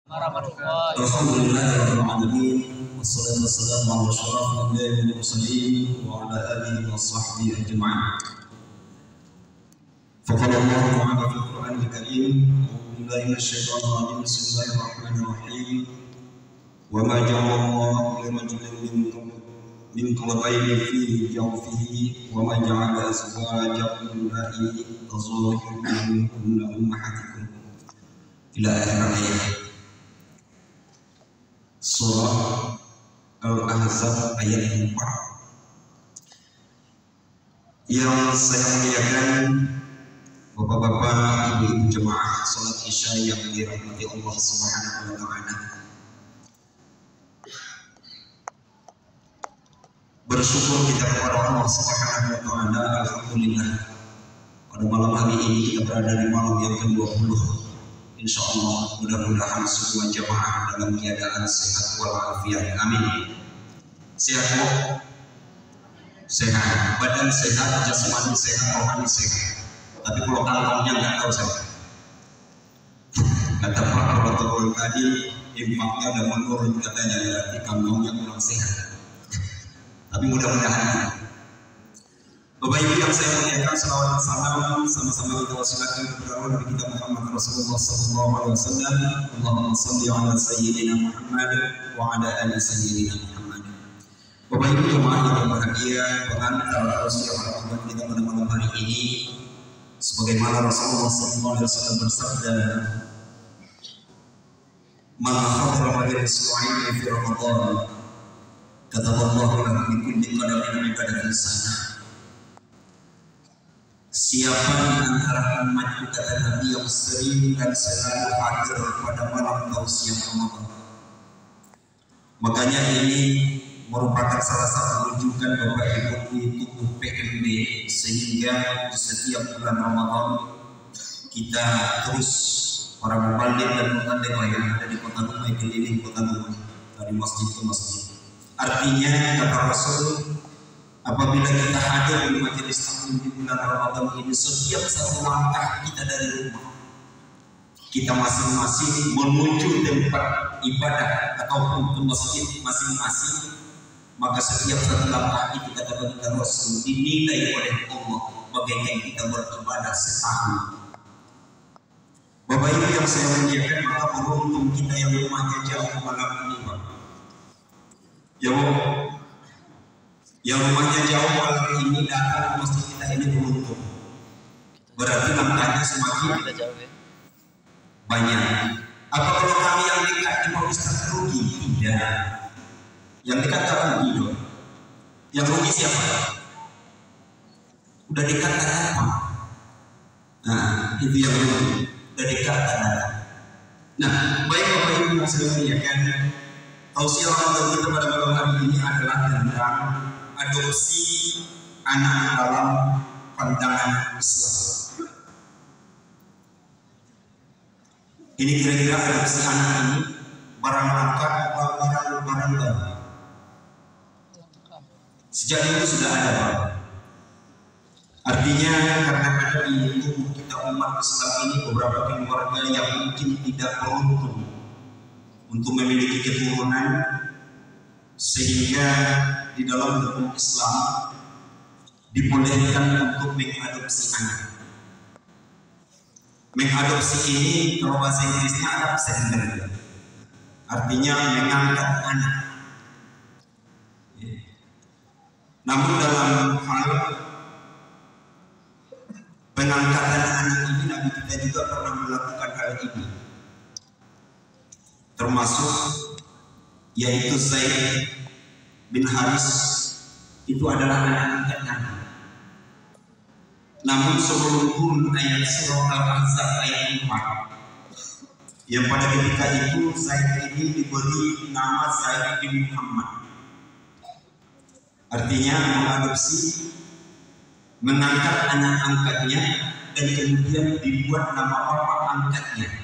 Alhamdulillahirrahmanirrahim. Wassalatu wassalamu ala asyrafil anbiya'i wal mursalin wa ala alihi wa sahbihi ajma'in. Faqala Allah ta'ala fil Qur'anil Karim, a'udzu billahi minasyaitonir rajim. Bismillahirrahmanirrahim. Wa ma ja'ala Allahu li rajulin min qalbayni fi jawfihi wa ma ja'ala azwajakum allati tazawwajuna minhunna ummahatukum. Ila akhir ayat. Surah Al-Ahzab ayat 4. Yang saya muliakan bapak-bapak, ibu-ibu jemaah salat Isya yang dirahmati Allah Subhanahu wa taala. Bersyukur kita kepada Allah Subhanahu wa taala, alhamdulillah. Pada malam hari ini kita berada di malam yang ke-20. Insya Allah mudah-mudahan semua jamaah dalam keadaan sehat walafiat. Amin. Sehat, sehat, badan sehat, jasmani sehat, rohani sehat. Tapi kalau kantongnya nggak tahu saya. Kata Pak Protokol tadi, infaknya udah menurun katanya, berarti kantongnya kurang sehat. Tapi mudah-mudahan. Bapak Ibu yang saya muliakan, salawat dan salam sama-sama kita wasilakan kepada Nabi kita Muhammad Rasulullah sallallahu alaihi wasallam. Allahumma shalli ala sayyidina Muhammad wa ala ali sayyidina Muhammad. Bapak Ibu jemaah yang berbahagia, pengantar Rasulullah Muhammad kita pada malam hari ini, sebagaimana Rasulullah sallallahu alaihi wasallam bersabda, "Man hadara majlis ilmi fi Ramadan, kataballahu lahu bi kulli qadamin min qadamin sanah." Siapa di antara umatku, kata Nabi, yang sering dan selalu hadir pada malam tausiah Ramadan. Makanya ini merupakan salah satu rujukan Bapak Ibu di tubuh PMB, sehingga di setiap bulan Ramadan kita terus para mubalik dan mubalik yang ada di kota Dumai, keliling kota Dumai dari masjid ke masjid. Artinya kata Rasul, apabila kita hadir di majelis taklim di bulan Ramadan ini, setiap satu langkah kita dari rumah kita masing-masing menuju tempat ibadah ataupun ke masjid masing-masing, maka setiap satu langkah itu, kata baginda Rasul, dinilai oleh Allah bagaikan kita beribadah setahun. Bapak Ibu yang saya muliakan, maka beruntung kita yang rumahnya jauh malam ini, Pak. Yang rumahnya jauh malam ini datang ke masjid kita ini beruntung. Berarti langkahnya semakin banyak. Apa kalau kami yang dekat di Pak Ustaz rugi? Tidak. Yang dekat tak rugi dong. Yang rugi siapa? Udah dekat tak apa? Nah, itu yang rugi. Udah dekat tak ada. Nah, baik Bapak Ibu yang saya muliakan, tausiah Ramadan kita pada malam hari ini adalah tentang adopsi anak dalam pandangan Islam. Ini kira-kira adopsi anak ini barang lengkap atau barang baru? Sejak itu sudah ada, Pak. Artinya karena ada di tubuh kita umat Islam ini beberapa keluarga yang mungkin tidak beruntung untuk memiliki keturunan, sehingga di dalam hukum Islam dibolehkan untuk mengadopsi anak. Mengadopsi ini kalau bahasa Inggrisnya adoption, artinya mengangkat anak. Namun dalam hal pengangkatan anak ini, Nabi kita juga pernah melakukan hal ini, termasuk yaitu Zaid bin Haris, itu adalah anak angkatnya. Namun sebelum turun ayat surah Al-Ahzab ayat 4, yang pada ketika itu Zaid ini diberi nama Zaid bin Muhammad, artinya mengadopsi, mengangkat anak angkatnya, dan kemudian dibuat nama bapak angkatnya.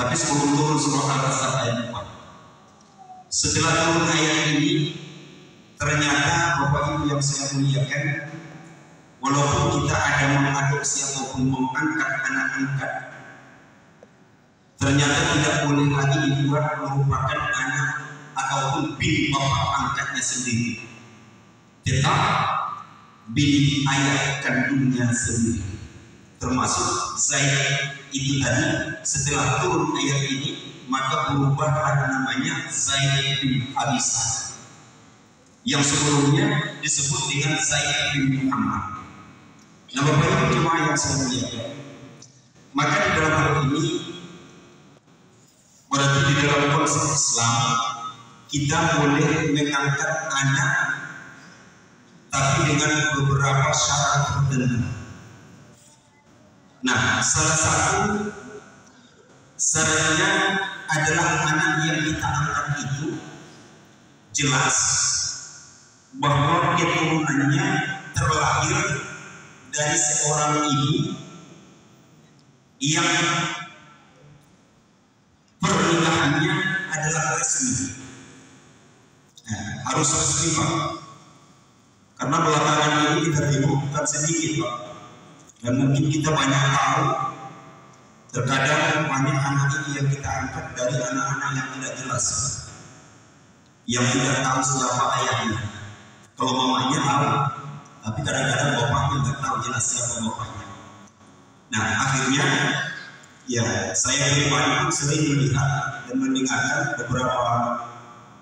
Tapi sebelum turun surah Al-Ahzab ayat 4, setelah turun ayat ini, ternyata Bapak Ibu yang saya muliakan, walaupun kita ada mengadopsi ataupun mengangkat anak angkat, ternyata tidak boleh lagi dibuat merupakan anak ataupun bin bapak angkatnya sendiri, tetap bin ayah kandungnya sendiri, termasuk Zaid itu tadi. Setelah turun ayat ini maka berubah namanya Zaid bin Harisah, yang sebelumnya disebut dengan Zaid bin Muhammad. Nah, Bapak Ibu jemaah yang saya muliakan, maka di dalam hal ini berarti di dalam konsep Islam kita boleh mengangkat anak, tapi dengan beberapa syarat tertentu. Nah, salah satu syaratnya adalah anak yang kita angkat itu jelas bahwa keturunannya terlahir dari seorang ibu yang pernikahannya adalah resmi. Nah, harus resmi, Pak. Karena belakangan ini kita temukan sedikit, Pak. Dan mungkin kita banyak tahu, terkadang banyak anak itu yang kita angkat dari anak-anak yang tidak jelas, yang tidak tahu siapa ayahnya. Kalau mamanya tahu, tapi kadang-kadang bapaknya tidak tahu jelas siapa bapaknya. Nah, akhirnya ya saya pribadi sering melihat dan mendengarkan beberapa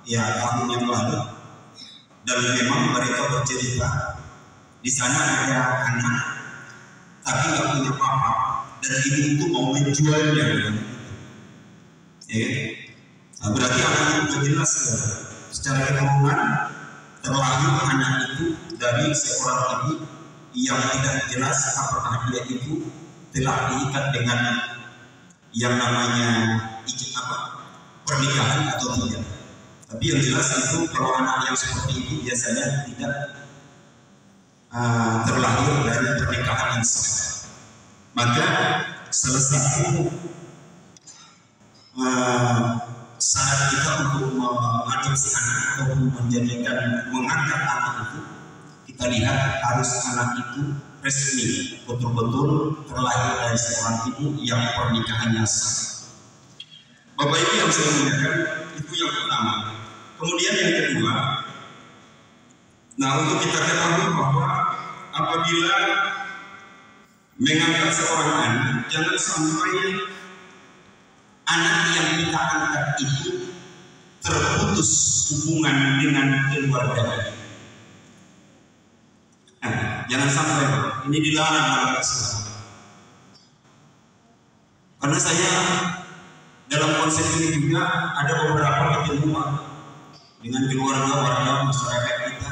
tahun yang lalu, dan memang mereka bercerita di sana ada anak tapi nggak punya papa, dan ibu itu mau menjualnya. Nah, berarti anak itu jelas secara keturunan terlahir anak itu dari seorang ibu yang tidak jelas apakah dia itu telah diikat dengan yang namanya pernikahan atau tidak. Tapi yang jelas itu kalau anak yang seperti ini biasanya tidak terlahir dari pernikahan yang sah. Maka salah satu syarat kita untuk mengadopsi anak ataupun mengangkat anak itu, kita lihat harus anak itu resmi, betul-betul terlahir dari seorang ibu yang pernikahannya sah. Bapak Ibu yang saya muliakan, itu yang pertama. Kemudian yang kedua, nah untuk kita ketahui bahwa apabila mengangkat seorang anak, jangan sampai anak yang kita angkat itu terputus hubungan dengan keluarga. Nah, jangan sampai, ini dilarang dalam Islam. Karena saya dalam konsep ini juga ada beberapa ketemuan dengan keluarga warga masyarakat kita,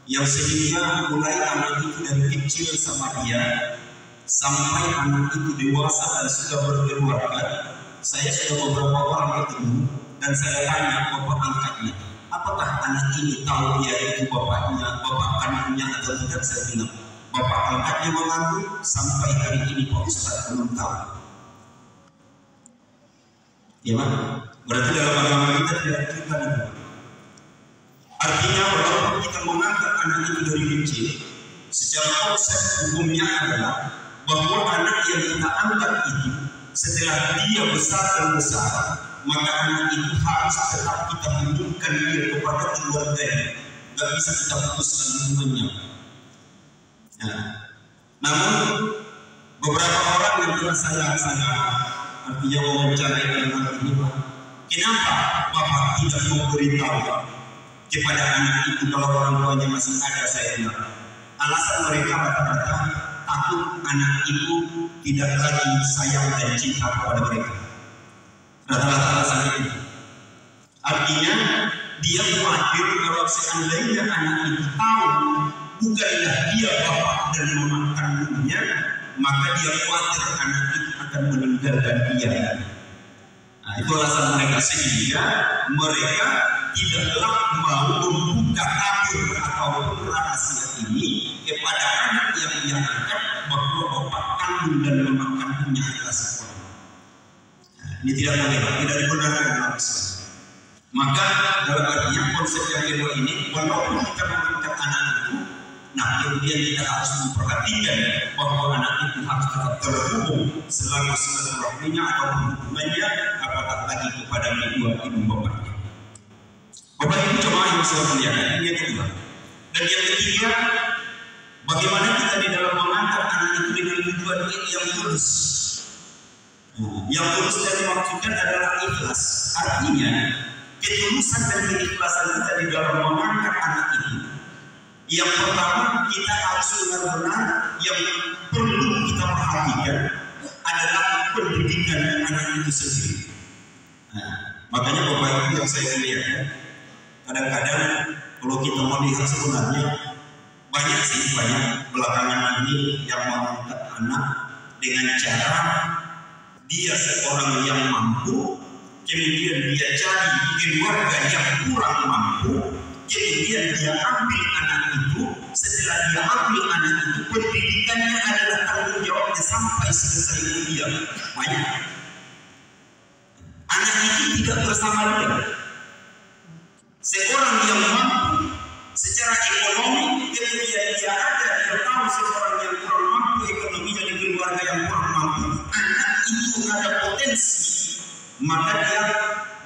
yang sehingga mulai anak itu dari kecil sama dia sampai anak itu dewasa dan sudah berkeluarga. Saya sudah beberapa orang ketemu dan saya tanya bapak angkatnya, apakah anak ini tahu dia itu bapaknya, bapak kandungnya atau tidak? Saya bilang bapak angkatnya mengaku sampai hari ini Pak Ustaz belum tahu. Ya Pak, berarti dalam agama kita tidak kita itu. Artinya walaupun kita mengangkat anak itu dari kecil, secara konsep hukumnya adalah bahwa anak yang kita angkat itu setelah dia besar dan besar, maka anak itu harus tetap kita hubungkan dia kepada keluarganya, nggak bisa kita putuskan hubungannya. Nah, namun beberapa orang yang telah saya artinya wawancara dengan ini, Pak, kenapa bapak tidak memberitahu kepada anak itu kalau orang tuanya masih ada? Saya bilang alasan mereka rata-rata takut anak itu tidak lagi sayang dan cinta kepada mereka. Rata-rata alasannya itu. Artinya dia khawatir kalau seandainya anak itu tahu bukanlah dia bapak dan mama kandungnya, maka dia khawatir anak itu akan meninggalkan dia. Nah, itu alasan mereka, sehingga mereka tidaklah mau membuka tabir ataupun rahasia ini kepada anak yang dia angkat bahwa bapak kandung dan mama kandungnya adalah sekolah. Nah, ini tidak boleh, tidak dibenarkan dalam Islam. Maka dalam artinya konsep yang kedua ini, walaupun kita mengangkat anak itu, Nah, kemudian kita harus memperhatikan bahwa anak itu harus tetap terhubung selama silaturahminya atau hubungannya apakah lagi kepada kedua ibu bapaknya. Bapak Ibu jemaah yang saya muliakan, ini yang kedua. Dan yang ketiga, bagaimana kita di dalam mengangkat anak itu dengan tujuan yang tulus. Yang tulus yang dimaksudkan adalah ikhlas. Artinya, ketulusan dan keikhlasan kita di dalam mengangkat anak itu. Yang pertama, kita harus benar-benar yang perlu kita perhatikan adalah pendidikan anak itu sendiri. Makanya Bapak Ibu yang saya muliakan, kadang-kadang kalau kita melihat sebenarnya banyak belakangan ini yang mengangkat anak dengan cara dia seorang yang mampu, kemudian dia cari keluarga yang kurang mampu, kemudian dia ambil anak itu. Setelah dia ambil anak itu, pendidikannya adalah tanggung jawabnya sampai selesai kuliah. Banyak anak itu tidak bersama dia. Seorang yang mampu secara ekonomi, kemudian dia tahu seorang yang kurang mampu ekonominya di keluarga yang kurang mampu, anak itu ada potensi, maka dia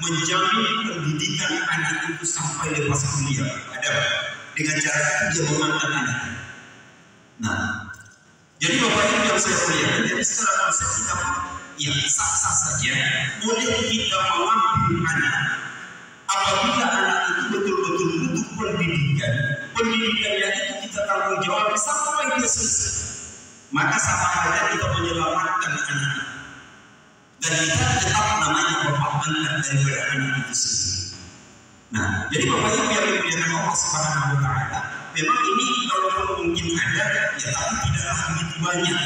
menjamin pendidikan anak itu sampai lepas kuliah. Ada dengan cara itu dia mengangkat anak. Nah, jadi Bapak Ibu yang saya muliakan, jadi secara konsep kita yang sah-sah saja boleh kita mengambil anak apabila anak itu betul-betul butuh pendidikan. Pendidikannya itu kita tanggung jawab sampai dia selesai. Maka sama halnya kita menyelamatkan anak itu. Dan kita tetap namanya bapak angkat daripada anak itu sendiri. Nah, jadi Bapak Ibu yang dimuliakan Allah Subhanahu wa Ta'ala, memang ini kalau mungkin ada, ya tapi tidaklah begitu banyak,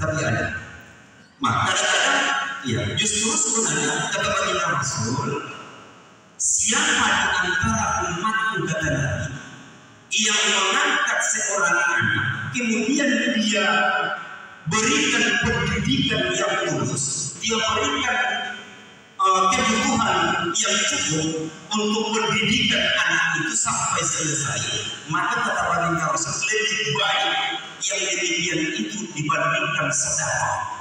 tapi ada. Maka kadang-kadang, ya justru sebenarnya kata baginda Rasul, siapa di antara umatku kata Nabi yang mengangkat seorang anak, kemudian dia berikan pendidikan yang tulus, dia berikan kebutuhan yang cukup untuk pendidikan anak itu sampai selesai, maka kata baginda Rasul lebih baik yang demikian itu dibandingkan sedekah.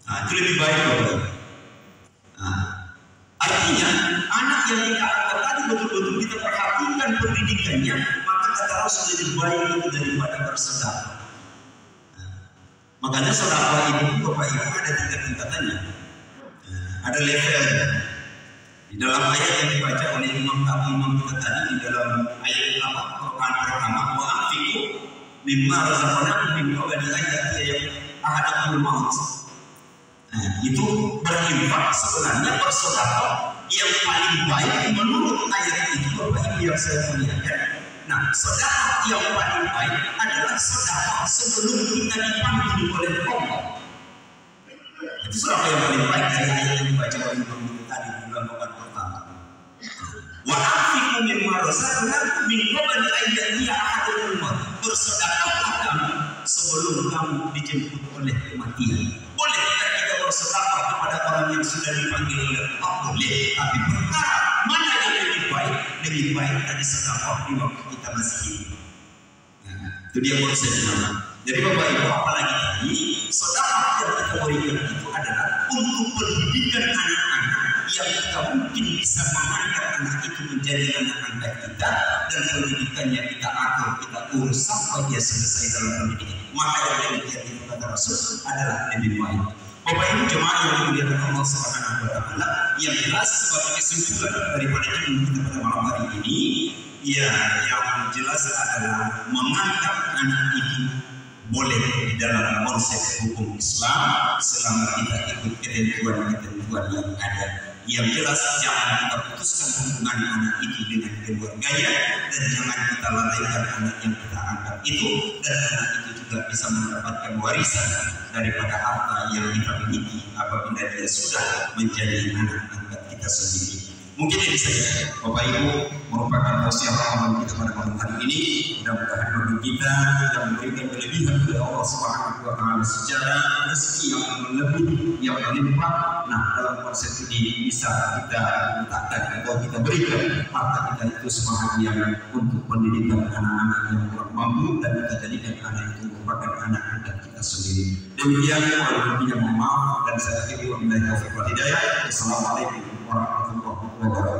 Itu lebih baik Bapak. Artinya anak yang kita angkat tadi betul-betul kita perhatikan pendidikannya, maka kata Rasul lebih baik itu daripada bersedekah. Makanya sedekah ini Bapak Ibu ada 3 tingkatannya. Ada level di dalam ayat yang dibaca oleh Imam kita tadi di dalam ayat Quran pertama, wa anfiqu mimma razaqnakum min qabli an ya'tiya ahadakumul maut. Itu berinfak, sebenarnya bersedekah yang paling baik menurut ayat itu Bapak Ibu yang saya muliakan. Nah, sedekah yang paling baik adalah sedekah sebelum kita dipanggil oleh Allah. Itu sedekah yang paling baik dari ayat yang dibaca oleh Imam tadi di dalam bab pertama. Wa anfiqu mimma razaqnakum min qabli an ya'tiya ahadakumul maut. Bersedekahlah kamu sebelum kamu dijemput oleh kematian. Boleh kita bersedekah kepada orang yang sudah dipanggil oleh Allah? Boleh, tapi perkara mana yang lebih baik? Lebih baik tadi sedekah di waktu kita masih hidup. Itu dia konsepnya. Jadi Bapak Ibu, apalagi tadi sedekah yang kita berikan itu adalah untuk pendidikan anak-anak yang kita mungkin bisa mengangkat anak itu menjadi anak angkat kita, dan pendidikannya kita atur, kita urus sampai dia selesai dalam pendidikan. Maka yang demikian itu kata Rasul adalah lebih baik. Bapak Ibu jemaah yang dimuliakan Allah Subhanahu wa Ta'ala, yang jelas sebagai kesimpulan daripada ilmu kita pada malam hari ini, ya yang jelas adalah mengangkat anak itu boleh di dalam konsep hukum Islam selama kita ikut ketentuan yang ada. Yang jelas jangan kita putuskan hubungan anak itu dengan keluarganya, dan jangan kita lalaikan anak yang kita angkat itu, dan anak itu juga bisa mendapatkan warisan daripada harta yang kita miliki apabila dia sudah menjadi anak angkat kita sendiri. Mungkin ini saja Bapak Ibu merupakan tausiah amal kita pada malam hari ini. Mudah-mudahan bagi kita yang memberikan kelebihan dari Allah Subhanahu wa taala secara rezeki yang melebihi, yang melimpah. Nah, dalam konsep ini bisa kita letakkan atau kita berikan harta kita itu sebahagian untuk pendidikan anak-anak yang kurang mampu, dan kita jadikan anak itu merupakan anak-anak kita sendiri. Demikian, mohon maaf dan saya akhiri wabillahi taufiq wal hidayah. Assalamualaikum warahmatullahi wabarakatuh.